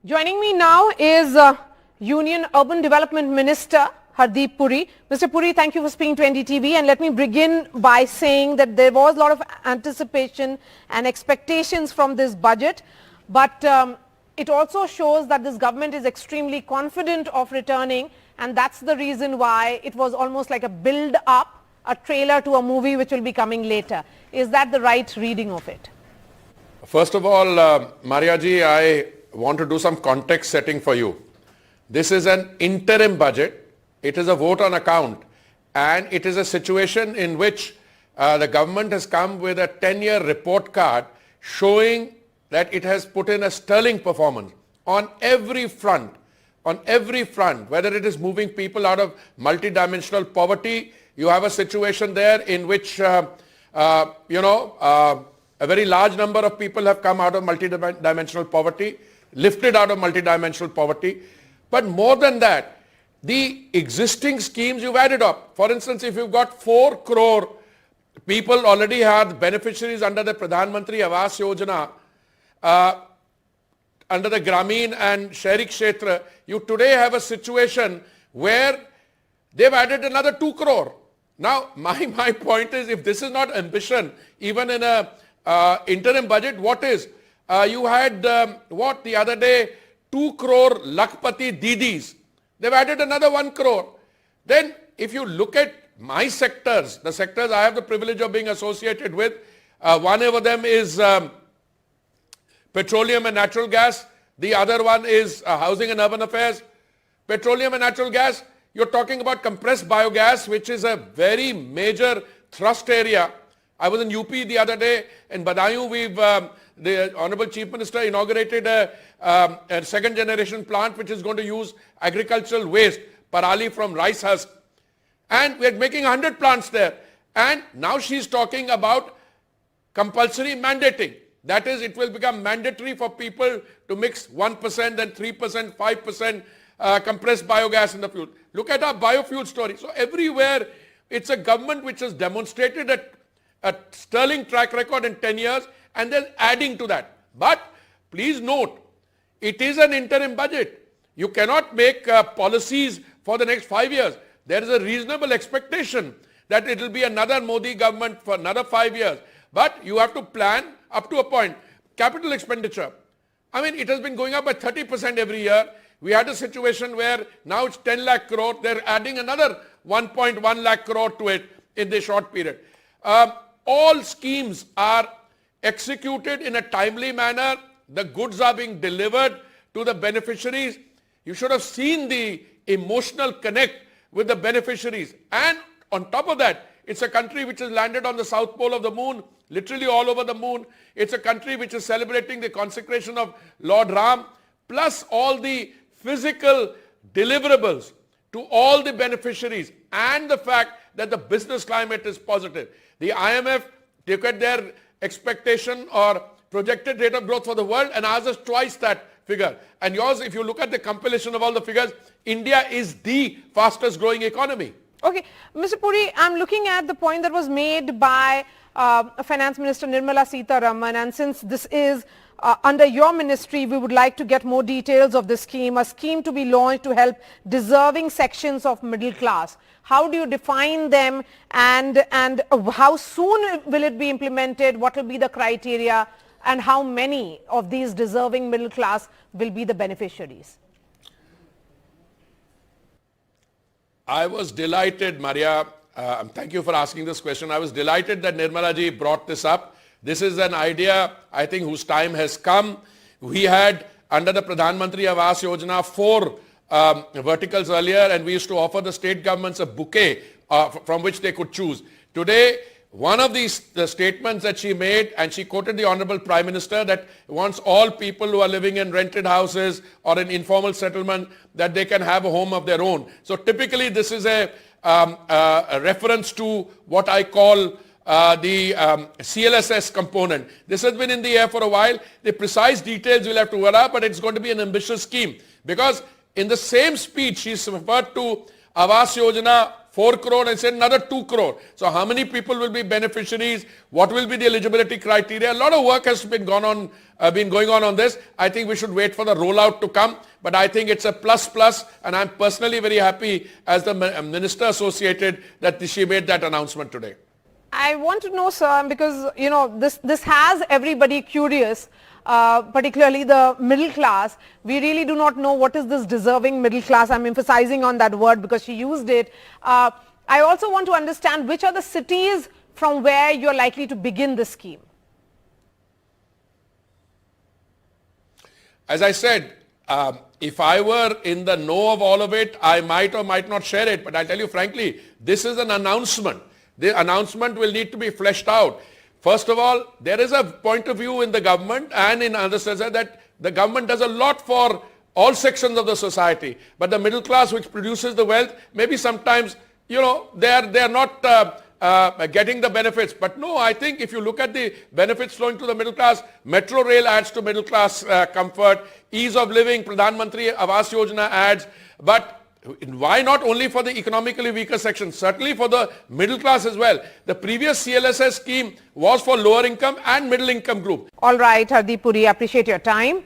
Joining me now is Union Urban Development Minister Hardeep Puri. Mr. Puri, thank you for speaking to NDTV, and let me begin by saying that there was a lot of anticipation and expectations from this budget, but it also shows that this government is extremely confident of returning, and that's the reason why it was almost like a build-up, a trailer to a movie which will be coming later. Is that the right reading of it? First of all, Maria ji, I want to do some context setting for you. This is an interim budget. It is a vote on account, and it is a situation in which the government has come with a 10-year report card showing that it has put in a sterling performance on every front, whether it is moving people out of multidimensional poverty. You have a situation there in which, a very large number of people have come out of multidimensional poverty, lifted out of multidimensional poverty. But more than that, the existing schemes you've added up. For instance, if you've got 4 crore people already have beneficiaries under the Pradhan Mantri Awas Yojana, under the Grameen and Shahri Kshetra, you today have a situation where they've added another 2 crore. Now, my point is, if this is not ambition, even in a interim budget, what is? You had, the other day, 2 crore Lakpati Didis. They've added another 1 crore. Then, if you look at my sectors, the sectors I have the privilege of being associated with, one of them is petroleum and natural gas. The other one is housing and urban affairs. Petroleum and natural gas, you're talking about compressed biogas, which is a very major thrust area. I was in UP the other day. In Badaयूं, the Honorable Chief Minister inaugurated a second generation plant which is going to use agricultural waste, parali from rice husk. And we're making 100 plants there. And now she's talking about compulsory mandating. That is, it will become mandatory for people to mix 1%, then 3%, 5% compressed biogas in the fuel. Look at our biofuel story. So everywhere, it's a government which has demonstrated a sterling track record in 10 years, and then adding to that. But please note, it is an interim budget. You cannot make policies for the next 5 years. There is a reasonable expectation that it will be another Modi government for another 5 years. But you have to plan up to a point. Capital expenditure. I mean, it has been going up by 30% every year. We had a situation where now it's 10 lakh crore. They're adding another 1.1 lakh crore to it in this short period. All schemes are executed in a timely manner. The goods are being delivered to the beneficiaries. You should have seen the emotional connect with the beneficiaries. And on top of that, it's a country which has landed on the south pole of the moon, literally all over the moon. It's a country which is celebrating the consecration of Lord Ram, plus all the physical deliverables to all the beneficiaries, and the fact that the business climate is positive. The IMF, look at their expectation or projected rate of growth for the world, and ours is twice that figure. And yours, if you look at the compilation of all the figures, India is the fastest growing economy. Okay, Mr. Puri, I'm looking at the point that was made by Finance Minister Nirmala Sitharaman, and since this is under your ministry, we would like to get more details of this scheme, a scheme to be launched to help deserving sections of middle class. How do you define them, and how soon will it be implemented? What will be the criteria, and how many of these deserving middle class will be the beneficiaries? I was delighted, Maria. Thank you for asking this question. I was delighted that Nirmala ji brought this up. This is an idea, I think, whose time has come. We had, under the Pradhan Mantri Awas Yojana, 4 verticals earlier, and we used to offer the state governments a bouquet from which they could choose. Today, one of the statements that she made, and she quoted the Honorable Prime Minister, that wants all people who are living in rented houses or in informal settlement, that they can have a home of their own. So typically this is a reference to what I call the CLSS component. This has been in the air for a while. The precise details we'll have to work out, but it's going to be an ambitious scheme. Because in the same speech, she's referred to Awas Yojana 4 crore and said another 2 crore. So how many people will be beneficiaries? What will be the eligibility criteria? A lot of work has been going on this. I think we should wait for the rollout to come. But I think it's a plus, and I'm personally very happy as the minister associated that she made that announcement today. I want to know, sir, because, you know, this has everybody curious, particularly the middle class. We really do not know what is this deserving middle class. I'm emphasizing on that word because she used it. I also want to understand which are the cities from where you're likely to begin this scheme. As I said, if I were in the know of all of it, I might or might not share it. But I'll tell you frankly, this is an announcement. The announcement will need to be fleshed out. First of all, there is a point of view in the government and in other sectors that the government does a lot for all sections of the society. But the middle class, which produces the wealth, maybe sometimes, you know, they are not getting the benefits. But no, I think if you look at the benefits flowing to the middle class, metro rail adds to middle class comfort, ease of living, Pradhan Mantri Awas Yojana adds. But why not only for the economically weaker section? Certainly for the middle class as well. The previous CLSS scheme was for lower income and middle income group. All right, Hardeep Puri, appreciate your time.